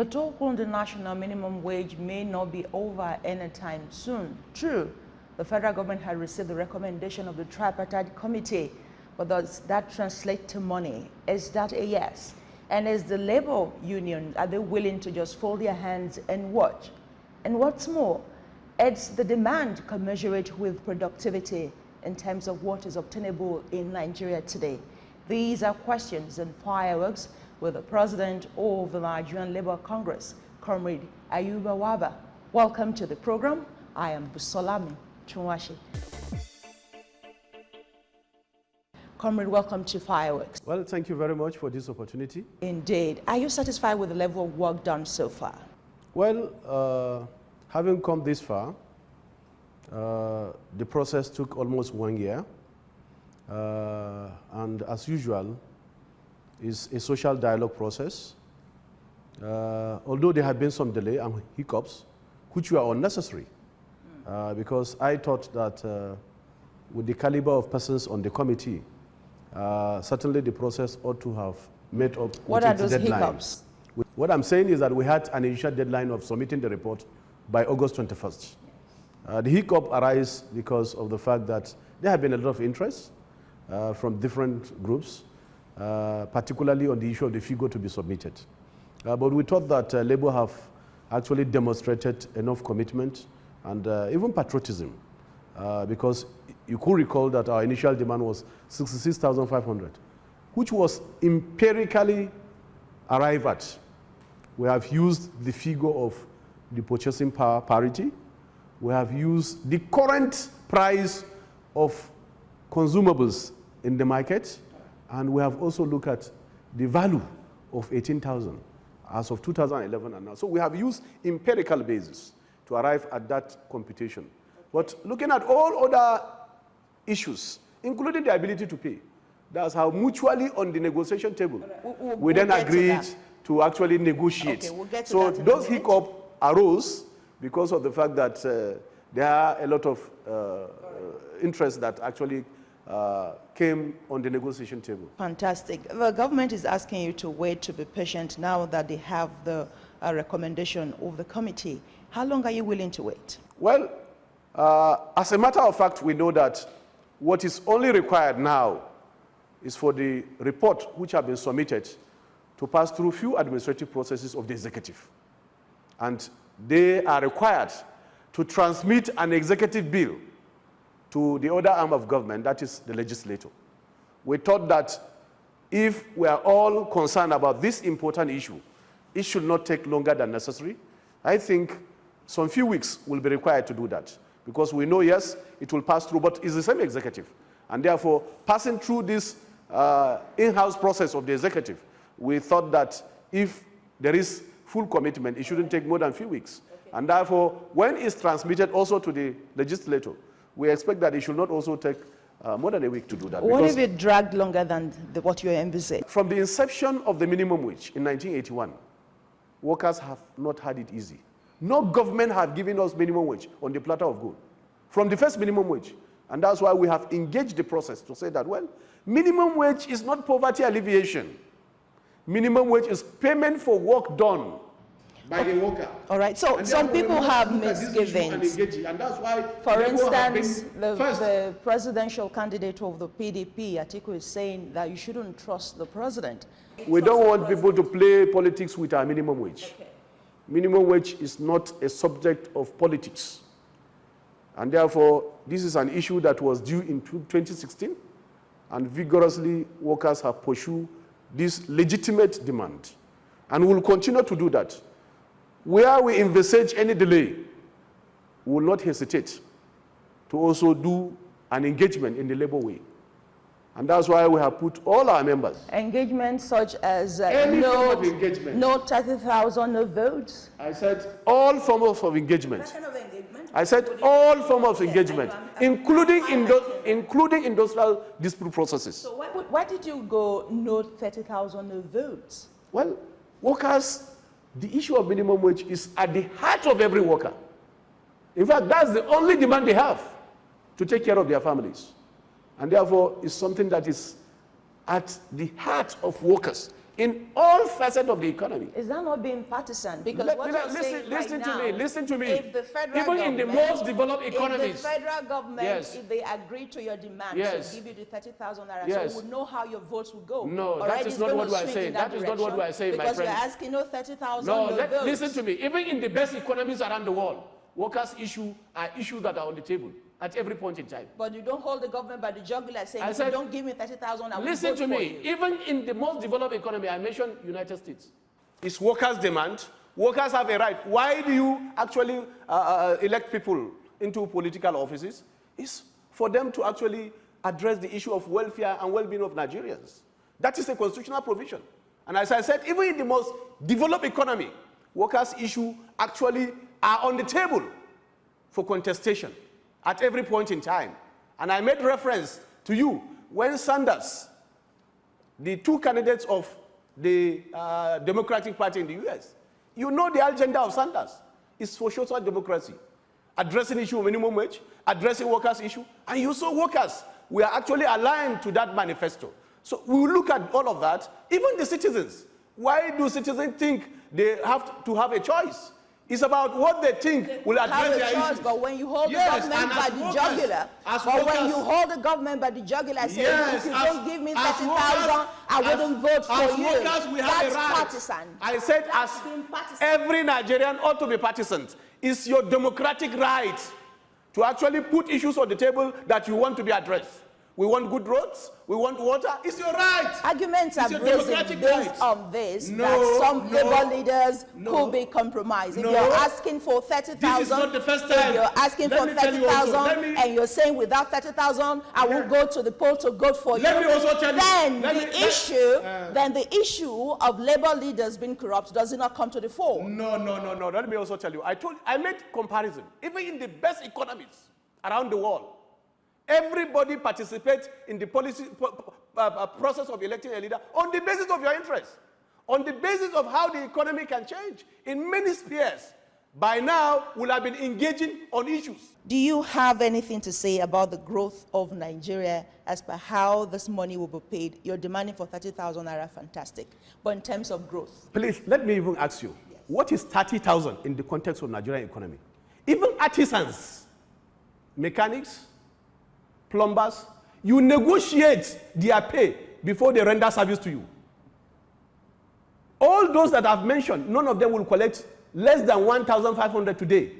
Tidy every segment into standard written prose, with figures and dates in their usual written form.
The talk on the national minimum wage may not be over anytime soon. True, the federal government had received the recommendation of the tripartite committee, but does that translate to money? Is that a yes? And is the labor union, are they willing to just fold their hands and watch? And what's more, it's the demand commensurate with productivity in terms of what is obtainable in Nigeria today. These are questions and fireworks with the president of the Nigerian Labour Congress, Comrade Ayuba Wabba. Welcome to the program. I am Busolami Chunwashi. Comrade, welcome to Fireworks. Well, thank you very much for this opportunity. Indeed. Are you satisfied with the level of work done so far? Well, having come this far, the process took almost 1 year. And as usual, is a social dialogue process. Although there have been some delay and hiccups, which were unnecessary, because I thought that with the caliber of persons on the committee, certainly the process ought to have met up with its deadline. What are those hiccups? What I'm saying is that we had an initial deadline of submitting the report by August 21st. The hiccup arises because of the fact that there have been a lot of interest from different groups, particularly on the issue of the figure to be submitted. But we thought that Labour have actually demonstrated enough commitment and even patriotism, because you could recall that our initial demand was 66,500, which was empirically arrived at. We have used the figure of the purchasing power parity. We have used the current price of consumables in the market, and we have also looked at the value of 18,000 as of 2011 and now. So we have used empirical basis to arrive at that computation. But looking at all other issues, including the ability to pay, that's how mutually on the negotiation table, we then agreed to actually negotiate. Okay, we'll get to so that in those a minute. hiccups arose because of the fact that there are a lot of interest that actually came on the negotiation table. Fantastic. The government is asking you to wait, to be patient now that they have the recommendation of the committee. How long are you willing to wait? Well, as a matter of fact, we know that what is only required now is for the report which have been submitted to pass through few administrative processes of the executive. And they are required to transmit an executive bill to the other arm of government, that is the legislature. We thought that if we are all concerned about this important issue, it should not take longer than necessary. I think some few weeks will be required to do that, because we know, yes, it will pass through, but it's the same executive. And therefore, passing through this in-house process of the executive, we thought that if there is full commitment, it shouldn't take more than a few weeks. Okay. And therefore, when it's transmitted also to the legislature, we expect that it should not also take more than a week to do that. What if it dragged longer than what you envisaged? From the inception of the minimum wage in 1981, workers have not had it easy. No government have given us minimum wage on the platter of gold. From the first minimum wage. And that's why we have engaged the process to say that, well, minimum wage is not poverty alleviation. Minimum wage is payment for work done by the worker. All right, so some people have misgivings. And that's why, for instance, the presidential candidate of the PDP, Atiku, is saying that you shouldn't trust the president. We don't want people to play politics with our minimum wage. Okay. Minimum wage is not a subject of politics. And therefore, this is an issue that was due in 2016, and vigorously workers have pursued this legitimate demand, and will continue to do that. Where we envisage any delay, we will not hesitate to also do an engagement in the labor way. And that's why we have put all our members. Engagement such as no 30,000 no votes? I said all forms of engagement. What kind of engagement? I said all forms of engagement, including industrial dispute processes. So why did you go no 30,000 no votes? Well, workers, the issue of minimum wage is at the heart of every worker. In fact, that's the only demand they have to take care of their families. And therefore, it's something that is at the heart of workers, in all facets of the economy. Is that not being partisan? Because Listen to me. If the federal even in the most developed economies, if the federal government, yes, if they agree to your demand, yes, to give you the 30,000 naira, yes, so we would know how your votes will go. No, that is not what we are saying. That is not what we are saying, my friend. Because you're asking, 30,000 No, votes. listen to me. Even in the best economies around the world, workers' issues are issues that are on the table at every point in time. But you don't hold the government by the jugular saying, if you don't give me 30,000, I will vote for you. Listen to me. Even in the most developed economy, I mentioned United States. It's workers' demand. Workers have a right. Why do you actually elect people into political offices? It's for them to actually address the issue of welfare and well-being of Nigerians. That is a constitutional provision. And as I said, even in the most developed economy, workers' issues actually are on the table for contestation at every point in time. And I made reference to you when Sanders, the two candidates of the Democratic Party in the US, you know the agenda of Sanders is for social democracy, addressing issue of minimum wage, addressing workers' issue, and you saw workers. We are actually aligned to that manifesto. So we will look at all of that. Even the citizens. Why do citizens think they have to have a choice? It's about what they think will address their issues. But when you hold the government by the jugular, saying, if you don't give me 30,000, I wouldn't vote for you. That's partisan. I said, as every Nigerian ought to be partisan. It's your democratic right to actually put issues on the table that you want to be addressed. We want good roads. We want water. It's your right. Arguments are raised based on this, that some labor leaders could be compromised. If you're asking for 30,000, this is not the first time. If you're asking for 30,000 and you're saying without 30,000, I will go to the poll to vote for you. Let me also tell you. Then the issue of labor leaders being corrupt, does it not come to the fore? No. Let me also tell you. I made comparison. Even in the best economies around the world, everybody participates in the policy process of electing a leader on the basis of your interest, on the basis of how the economy can change. In many spheres, by now, we'll have been engaging on issues. Do you have anything to say about the growth of Nigeria as per how this money will be paid? You're demanding for 30,000 naira, fantastic. But in terms of growth? Please, let me even ask you, what is 30,000 in the context of Nigerian economy? Even artisans, mechanics, plumbers, you negotiate their pay before they render service to you. All those that I've mentioned, none of them will collect less than 1,500 today,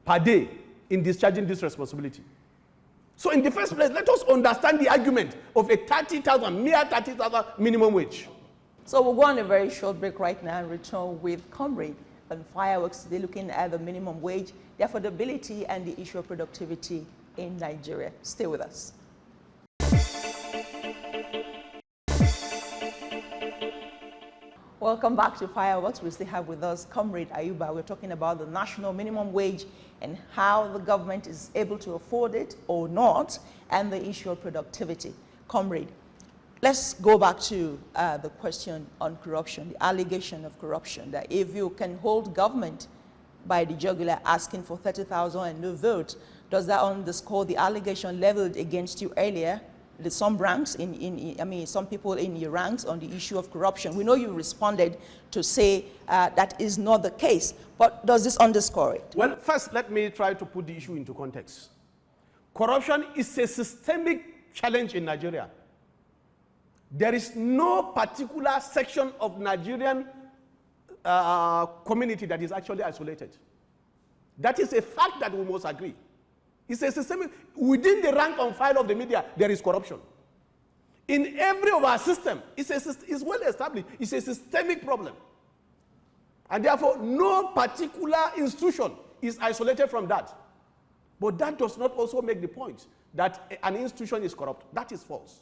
per day, in discharging this responsibility. So in the first place, let us understand the argument of a 30,000, mere 30,000 minimum wage. So we'll go on a very short break right now and return with Comrade on Fireworks today, looking at the minimum wage, the affordability, and the issue of productivity in Nigeria. Stay with us. Welcome back to Fireworks. We still have with us Comrade Ayuba. We're talking about the national minimum wage and how the government is able to afford it or not, and the issue of productivity. Comrade, let's go back to the question on corruption, the allegation of corruption, that if you can hold government by the jugular asking for 30,000 and no vote, does that underscore the allegation leveled against you earlier? Some ranks some people in your ranks on the issue of corruption. We know you responded to say that is not the case, but does this underscore it? Well, first, let me try to put the issue into context. Corruption is a systemic challenge in Nigeria. There is no particular section of Nigerian community that is actually isolated. That is a fact that we must agree. It's a systemic, within the rank and file of the media, there is corruption. In every of our system, it's well established, it's a systemic problem. And therefore, no particular institution is isolated from that. But that does not also make the point that an institution is corrupt. That is false.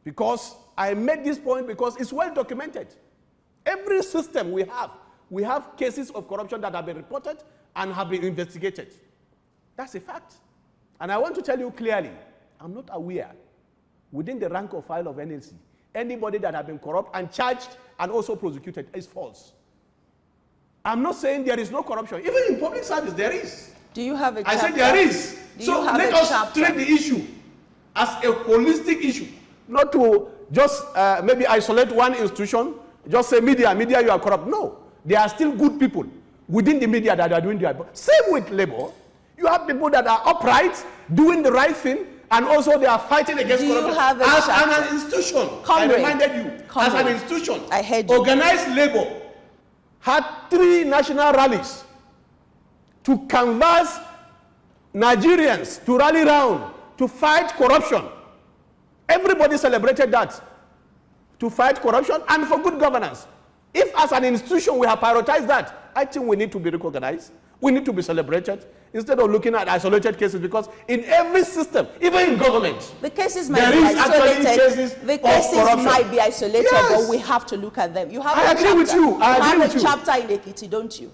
Because I made this point because it's well documented. Every system we have cases of corruption that have been reported and have been investigated. That's a fact. And I want to tell you clearly, I'm not aware, within the rank or file of NLC, anybody that has been corrupt and charged and also prosecuted is false. I'm not saying there is no corruption. Even in public service, there is. Do you have a chapter? I said there is. So let us treat the issue as a holistic issue, not to just maybe isolate one institution, just say media, you are corrupt. No, there are still good people within the media that are doing their job. Same with labor. You have people that are upright, doing the right thing, and also they are fighting against corruption. Have as an institution, I reminded you, as an institution, I heard you. Organized labor had 3 national rallies to canvass Nigerians to rally round to fight corruption. Everybody celebrated that, to fight corruption and for good governance. If as an institution we have prioritized that, I think we need to be recognized. We need to be celebrated instead of looking at isolated cases, because in every system, even in government, the cases might be isolated. The cases might be isolated, yes, but we have to look at them. You have I agree with you. I agree with you. You have a chapter in Ekiti, don't you?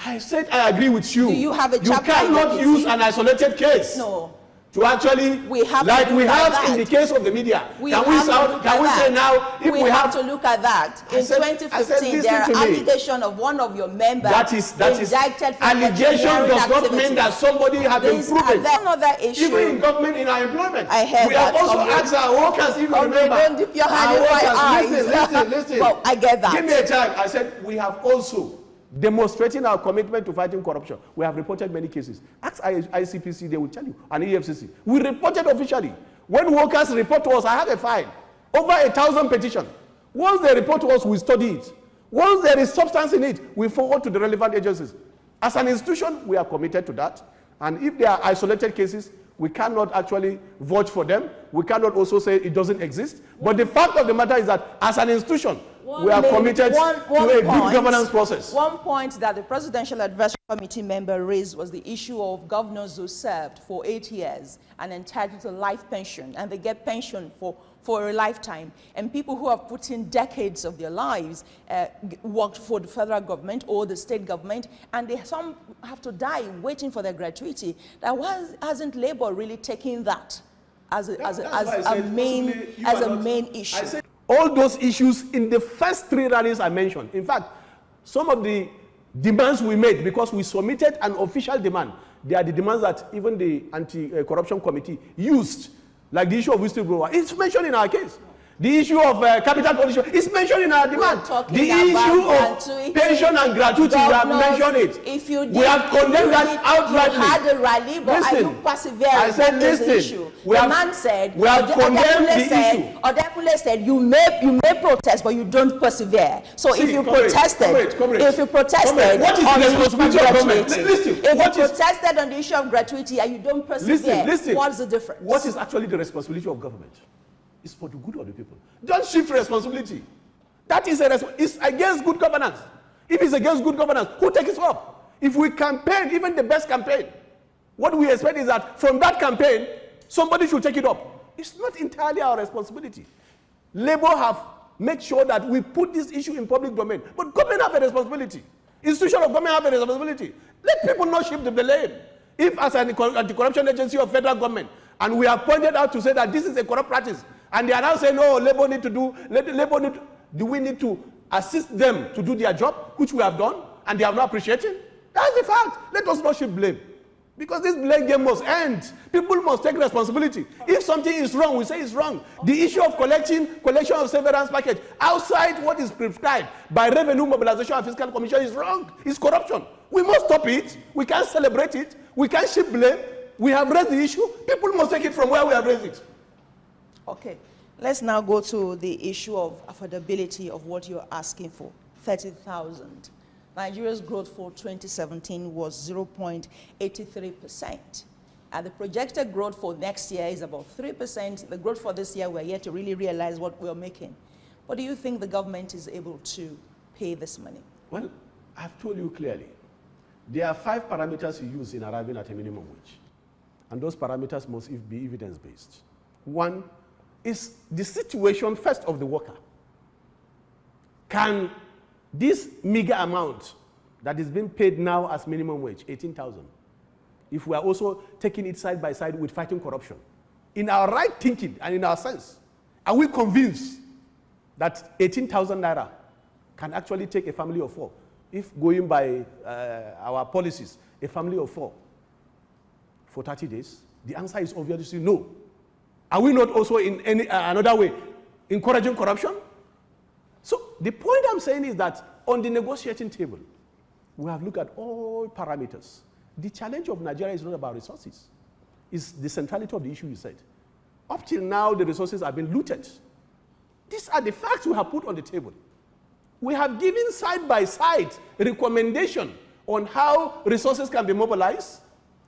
I said I agree with you. Do you have a chapter? You cannot use an isolated case. No. To actually, like we have in the case of the media. Can we say now, if we have to look at that? In 2015, there are allegations of one of your members indicted for allegation does not mean that somebody has been proven. Another issue. Even in government, in our employment. I heard we have also asked our workers, if you remember. Don't dip your hand in my eyes. Listen. Well, I get that. Give me a time. I said, we have also demonstrating our commitment to fighting corruption. We have reported many cases. Ask ICPC, they will tell you, and EFCC. We reported officially. When workers report to us, I have a file. Over 1,000 petitions. Once they report to us, we study it. Once there is substance in it, we forward to the relevant agencies. As an institution, we are committed to that. And if there are isolated cases, we cannot actually vouch for them. We cannot also say it doesn't exist. But the fact of the matter is that as an institution, we are committed to a good governance process. One point that the Presidential Advisory Committee member raised was the issue of governors who served for 8 years and entitled to life pension, and they get pension for a lifetime. And people who have put in decades of their lives, worked for the federal government or the state government, and some have to die waiting for their gratuity. Hasn't Labour really taken that as a main issue? All those issues in the first 3 rallies I mentioned. In fact, some of the demands we made, because we submitted an official demand, they are the demands that even the anti-corruption committee used, like the issue of whistleblower. It's mentioned in our case. The issue of capital pollution is mentioned in our demand. The issue of pension and gratuity, we have mentioned it. If you did, we have condemned that outrightly. You had a rally, but are you persevering? I said, listen. The man said, we have condemned the issue. Odekule said, you may protest, but you don't persevere. So if you protested, what is the responsibility of government? If you protested on the issue of gratuity and you don't persevere, what's the difference? What is actually the responsibility of government? It's for the good of the people. Don't shift responsibility. That is it's against good governance. If it's against good governance, who takes it up? If we campaign, even the best campaign, what we expect is that from that campaign, somebody should take it up. It's not entirely our responsibility. Labour have made sure that we put this issue in public domain, but government have a responsibility. Institution of government have a responsibility. Let people not shift the blame. If as an anti-corruption agency of federal government, and we have pointed out to say that this is a corrupt practice, and they are now saying, no, Labour need to do we need to assist them to do their job, which we have done, and they are not appreciating? That's the fact. Let us not shift blame. Because this blame game must end. People must take responsibility. If something is wrong, we say it's wrong. The issue of collection of severance package outside what is prescribed by Revenue Mobilization and Fiscal Commission is wrong. It's corruption. We must stop it. We can't celebrate it. We can't shift blame. We have raised the issue. People must take it from where we have raised it. Okay, let's now go to the issue of affordability of what you're asking for, 30,000. Nigeria's growth for 2017 was 0.83%. And the projected growth for next year is about 3%. The growth for this year, we're yet to really realize what we're making. What do you think the government is able to pay this money? Well, I've told you clearly. There are 5 parameters you use in arriving at a minimum wage. And those parameters must be evidence-based. 1 is the situation first of the worker. Can this meager amount that is being paid now as minimum wage, 18,000, if we are also taking it side by side with fighting corruption, in our right thinking and in our sense, are we convinced that 18,000 naira can actually take a family of 4? If going by our policies, a family of 4 for 30 days, the answer is obviously no. Are we not also in another way encouraging corruption. So the point I'm saying is that on the negotiating table, we have looked at all parameters. The challenge of Nigeria is not about resources. It's the centrality of the issue you said. Up till now, the resources have been looted. These are the facts we have put on the table. We have given side by side a recommendation on how resources can be mobilized,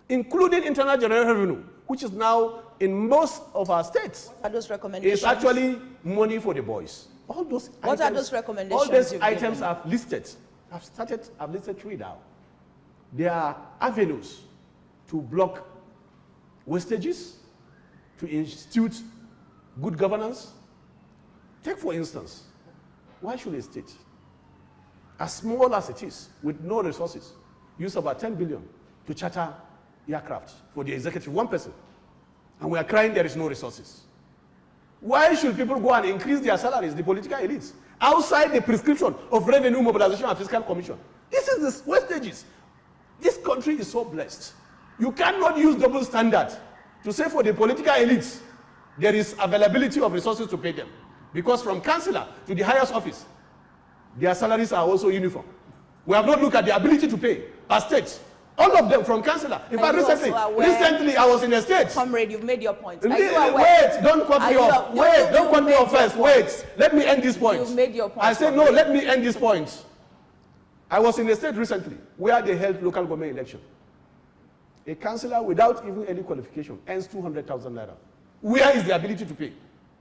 including internal general revenue, which is now in most of our states. What are those recommendations? It's actually money for the boys. All those what items, are those recommendations? All those items I've listed. I've listed 3 now. There are avenues to block wastages, to institute good governance. Take, for instance, why should a state, as small as it is, with no resources, use about 10 billion to charter aircraft for the executive, one person, and we are crying there is no resources? Why should people go and increase their salaries, the political elites, outside the prescription of Revenue Mobilization and Fiscal Commission? This is the wastages. This country is so blessed. You cannot use double standard to say for the political elites, there is availability of resources to pay them. Because from councillor to the highest office, their salaries are also uniform. We have not looked at the ability to pay per state. All of them from councillor. In fact, recently I was in a state. Comrade, you've made your point. Wait, don't cut me off. Wait, don't cut me off first. Wait, let me end this point. You've made your point. I said, no, let me end this point. I was in a state recently where they held local government election. A councillor without even any qualification earns 200,000 naira. Where is the ability to pay?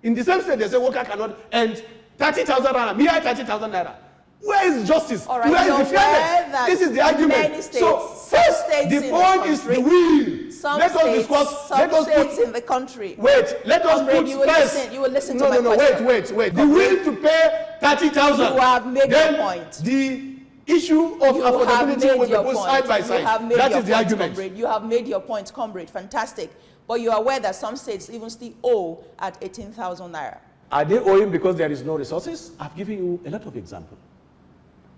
In the same state, they say worker cannot earn 30,000 naira, mere 30,000 naira. Where is justice? All right, where is the fairness? This is the argument. So first, the point is the will. Let us discuss. Let us put in the country. Wait, let us put first. You will listen to my question. Wait. The will to pay 30,000. You have made your point. The issue of affordability will be put side by side. That is the argument. Comrade. You have made your point, comrade. Fantastic. But you are aware that some states even still owe at 18,000 naira. Are they owing because there is no resources? I've given you a lot of examples.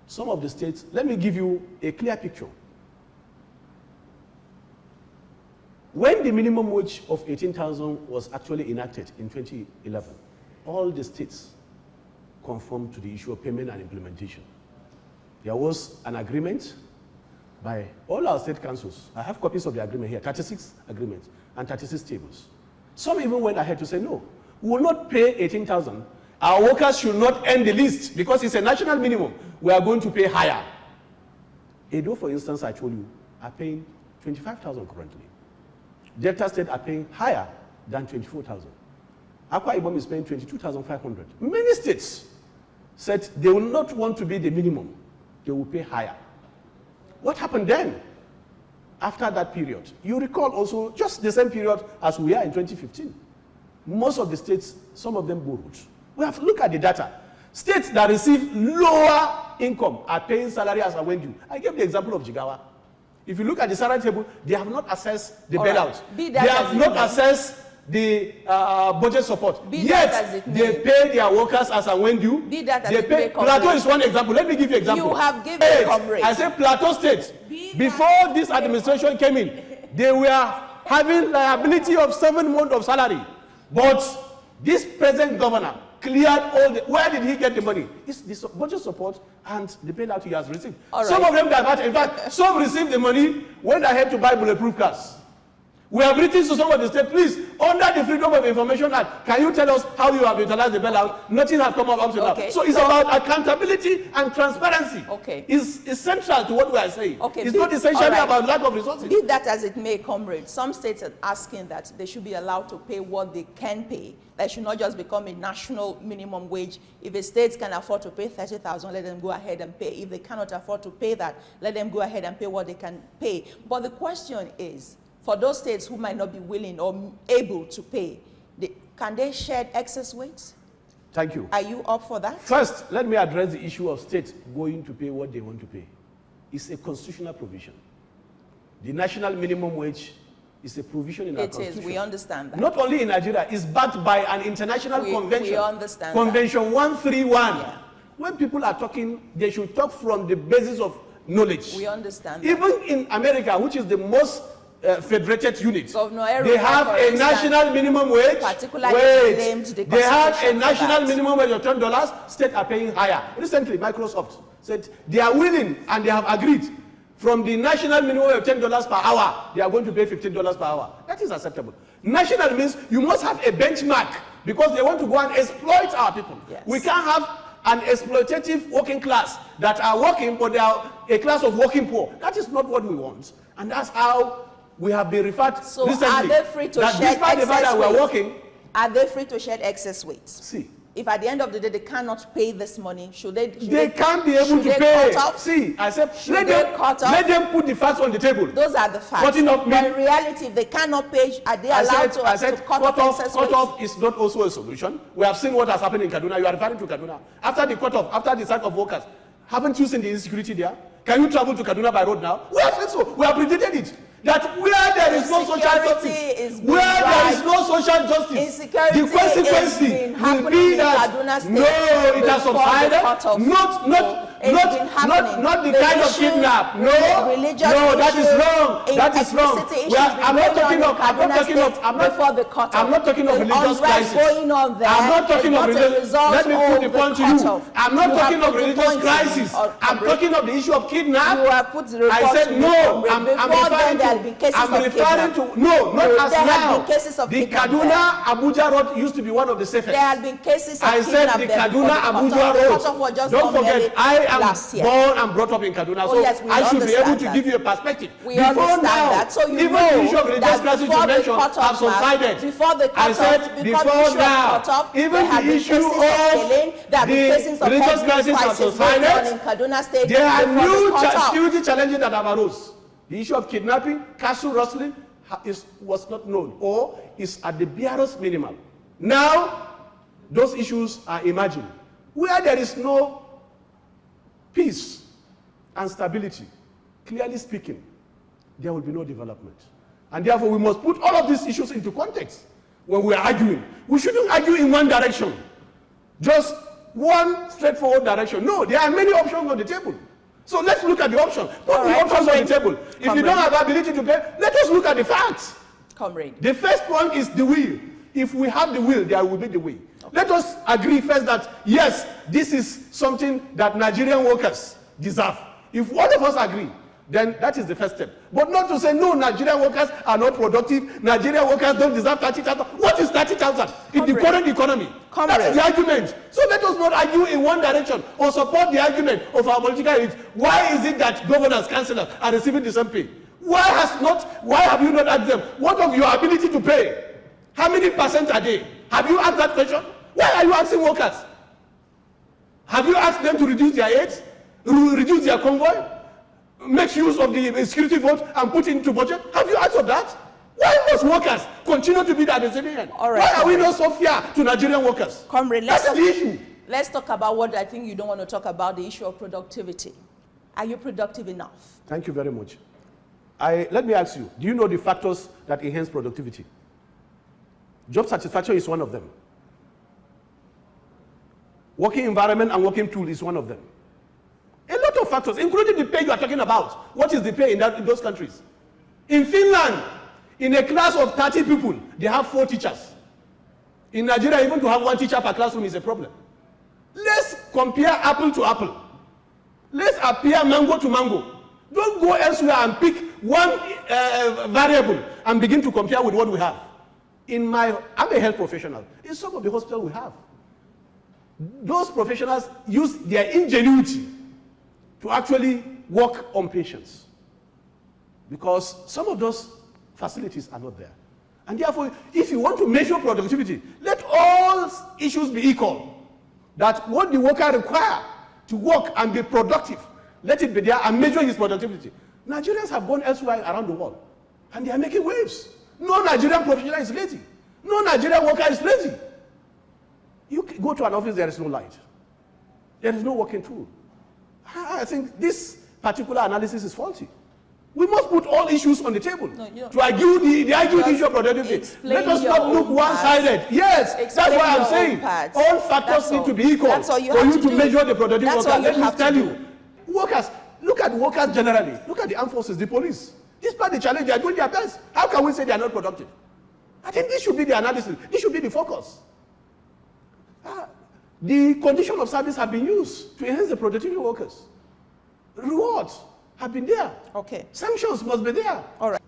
Some of the states, let me give you a clear picture. When the minimum wage of 18,000 was actually enacted in 2011, all the states conformed to the issue of payment and implementation. There was an agreement by all our state councils. I have copies of the agreement here, 36 agreements and 36 tables. Some even went ahead to say, no, we will not pay 18,000. Our workers should not earn the least because it's a national minimum. We are going to pay higher. Edo, for instance, I told you, are paying 25,000 currently. Delta State are paying higher than 24,000. Akwa Ibom is paying 22,500. Many states said they will not want to be the minimum. They will pay higher. What happened then? After that period, you recall also just the same period as we are in 2015. Most of the states, some of them borrowed. We have to look at the data. States that receive lower income are paying salary as I went due. I gave the example of Jigawa. If you look at the salary table, they have not assessed the bailout. They have not assessed the budget support. Yet, they pay their workers as I went due. They pay. Plateau is one example. Let me give you an example. You have given comrade. I said Plateau State. Before this administration came in, they were having liability of 7 months of salary. But this present governor cleared all the, where did he get the money? It's the budget support and the bailout he has received. Right. Some of them diverted. In fact, some received the money when they had to buy bulletproof cars. We have written to some of the state, please, under the Freedom of Information Act, can you tell us how you have utilized the bailout? Nothing has come up to now. So it's about accountability and transparency. It's central to what we are saying. It's not essentially about lack of resources. Be that as it may, comrade, some states are asking that they should be allowed to pay what they can pay. That should not just become a national minimum wage. If a state can afford to pay 30,000, let them go ahead and pay. If they cannot afford to pay that, let them go ahead and pay what they can pay. But the question is, for those states who might not be willing or able to pay, can they shed excess weights? Thank you. Are you up for that? First, let me address the issue of states going to pay what they want to pay. It's a constitutional provision. The national minimum wage is a provision in our constitution. It is, we understand that. Not only in Nigeria, it's backed by an international convention. We understand Convention that. 131. Yeah. When people are talking, they should talk from the basis of knowledge. We understand that. Even in America, which is the most federated unit. Governor They have a national minimum wage. Particularly claimed the they have a Constitution national minimum wage of $10. States are paying higher. Recently, Microsoft said they are willing and they have agreed from the national minimum wage of $10 per hour, they are going to pay $15 per hour. That is acceptable. National means you must have a benchmark because they want to go and exploit our people. Yes. We can't have an exploitative working class that are working, but they are a class of working poor. That is not what we want. And that's how we have been referred so recently. Are they free to that shed despite the fact that we are working, are they free to shed excess weight? See. If at the end of the day they cannot pay this money, should they? They can't be able to pay. See, I said, let them put the facts on the table. Those are the facts. But in reality, if they cannot pay, are they allowed to cut off excess weight? Cut off is not also a solution. We have seen what has happened in Kaduna. You are referring to Kaduna. After the cut off, after the strike of workers, haven't you seen the insecurity there? Can you travel to Kaduna by road now? We have seen so. We have predicted it. That where there is no social justice, where there is no social justice, the consequence will be that no, it has subsided, not the kind of kidnap. No, that is wrong. That is wrong. I'm not talking of religious crisis. I'm not talking of religious. Let me put the point to you. I'm not talking of religious crisis. I'm talking of the issue of kidnap. I said no. I'm referring to no, not as now. The Kaduna Abuja road used to be one of the safest. There have been cases of I said the Kaduna Abuja road. Don't forget, I am born and brought up in Kaduna, so I should be able to give you a perspective. We understand that. So you even the issue of religious crisis you mentioned have subsided. Before the I said before now, even the issue of the religious crisis have subsided. There are new security challenges that have arose. The issue of kidnapping, castle rustling was not known or is at the barest minimum. Now, those issues are emerging. Where there is no peace and stability, clearly speaking, there will be no development. And therefore, we must put all of these issues into context when we are arguing. We shouldn't argue in one direction, just one straightforward direction. No, there are many options on the table. So let's look at the options. Put the options on the table. If you don't have the ability to pay, let us look at the facts. Comrade. The first point is the will. If we have the will, there will be the way. Okay. Let us agree first that, yes, this is something that Nigerian workers deserve. If all of us agree, then that is the first step. But not to say, no, Nigerian workers are not productive, Nigerian workers don't deserve 30,000. What is 30,000 in the current economy? That is the argument. So let us not argue in one direction or support the argument of our political elites. Why is it that governors, councillors are receiving the same pay? Why have you not asked them, what of your ability to pay? How many percent are they? Have you asked that question? Why are you asking workers? Have you asked them to reduce their aids, reduce their convoy, make use of the security vote and put into budget? Have you asked of that? Why must workers continue to be the receiving end? Why are we not so fair to Nigerian workers? Comrade, that's the issue. Let's talk about what I think you don't want to talk about, the issue of productivity. Are you productive enough? Thank you very much. Let me ask you, do you know the factors that enhance productivity? Job satisfaction is one of them. Working environment and working tool is one of them. A lot of factors, including the pay you are talking about. What is the pay in those countries? In Finland, in a class of 30 people, they have 4 teachers. In Nigeria, even to have 1 teacher per classroom is a problem. Let's compare apple to apple. Let's compare mango to mango. Don't go elsewhere and pick one variable and begin to compare with what we have. I'm a health professional. In some of the hospitals we have, those professionals use their ingenuity to actually work on patients, because some of those facilities are not there. And therefore, if you want to measure productivity, let all issues be equal. That what the worker requires to work and be productive, let it be there and measure his productivity. Nigerians have gone elsewhere around the world, and they are making waves. No Nigerian professional is lazy. No Nigerian worker is lazy. You go to an office, there is no light. There is no working tool. I think this particular analysis is faulty. We must put all issues on the table to argue the issue of productivity. Let us not look one-sided. Yes, that's why I'm saying all factors need to be equal for you to measure the productivity worker. Let me tell you, workers, look at workers generally. Look at the armed forces, the police. Despite the challenge, they are doing their best. How can we say they are not productive? I think this should be the analysis. This should be the focus. The condition of service have been used to enhance the productivity of workers. Rewards have been there. Okay. Sanctions must be there. All right.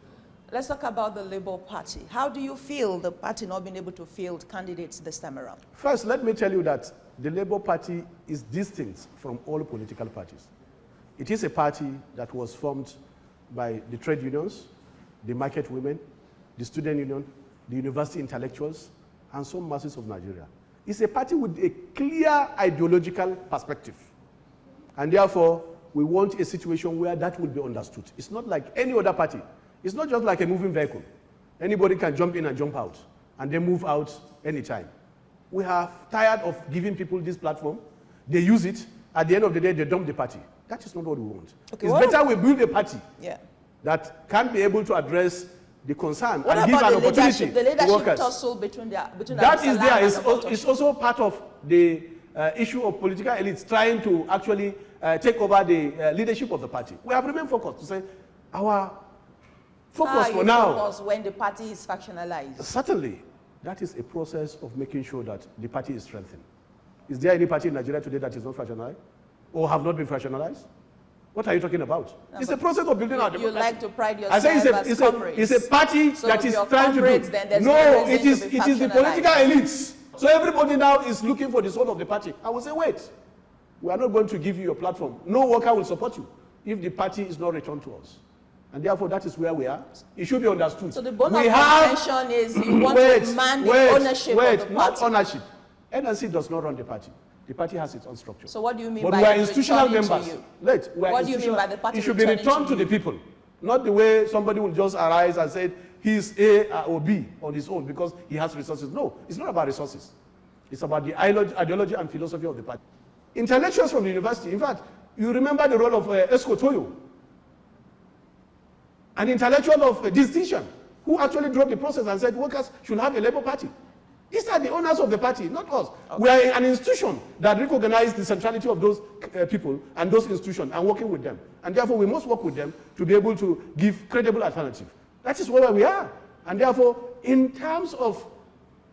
Let's talk about the Labour Party. How do you feel the party not being able to field candidates this time around? First, let me tell you that the Labour Party is distinct from all political parties. It is a party that was formed by the trade unions, the market women, the student union, the university intellectuals, and some masses of Nigeria. It's a party with a clear ideological perspective. And therefore, we want a situation where that will be understood. It's not like any other party. It's not just like a moving vehicle. Anybody can jump in and jump out, and then move out anytime. We are tired of giving people this platform. They use it. At the end of the day, they dump the party. That is not what we want. Okay, it's better we build a party that can be able to address the concern and give an opportunity to workers. The leadership tussle between that is there. It's also part of the issue of political elites trying to actually take over the leadership of the party. We have remained focused to say our focus for now. Focus when the party is factionalized. Certainly, that is a process of making sure that the party is strengthened. Is there any party in Nigeria today that is not fractionalized or have not been fractionalized? What are you talking about? No, it's a process of building our democracy. You like to pride yourself as comrades. It's a party so that is trying to do. No, it is the political elites. So everybody now is looking for the soul of the party. I will say, wait, we are not going to give you your platform. No worker will support you if the party is not returned to us. And therefore, that is where we are. It should be understood. So the bone of contention is you want to demand the ownership of the party. Not ownership. NLC does not run the party. The party has its own structure. So what do you mean but by we are institutional members? What do you mean by the party? It should be returned to the people, not the way somebody will just arise and say he's A or B on his own because he has resources. No, it's not about resources. It's about the ideology and philosophy of the party. Intellectuals from the university, in fact, you remember the role of Esco Toyo, an intellectual of distinction, who actually drove the process and said workers should have a Labour Party. These are the owners of the party, not us. Okay. We are an institution that recognizes the centrality of those people and those institutions and working with them. And therefore, we must work with them to be able to give credible alternative. That is where we are. And therefore, in terms of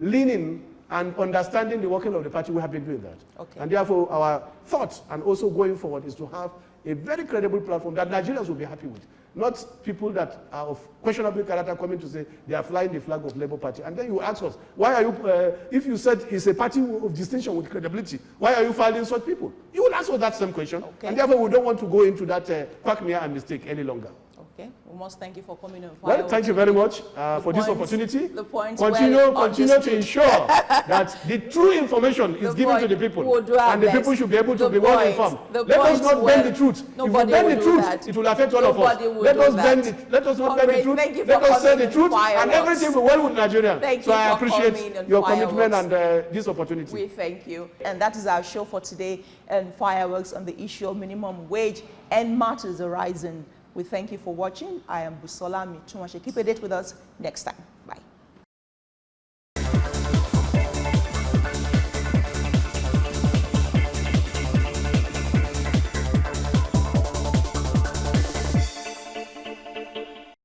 leaning and understanding the working of the party, we have been doing that. Okay. And therefore, our thought and also going forward is to have a very credible platform that Nigerians will be happy with. Not people that are of questionable character coming to say they are flying the flag of Labour Party. And then you ask us, why are you, if you said it's a party of distinction with credibility, why are you filing such people? You will ask us that same question. Okay. And therefore, we don't want to go into that quagmire and mistake any longer. Okay, we must thank you for coming on. Well, thank you very much for this opportunity. Continue to ensure that the true information is given to the people, and the people should be able to be well informed. Let us not bend the truth. If we bend the truth, it will affect all of us. Let us bend it. Let us not bend the truth. Let us say the truth, and everything will be well with Nigeria. So I appreciate your commitment and this opportunity. We thank you. And that is our show for today, and Fireworks on the issue of minimum wage and matters arising. We thank you for watching. I am Busola Mitunwashi. Keep a date with us next time.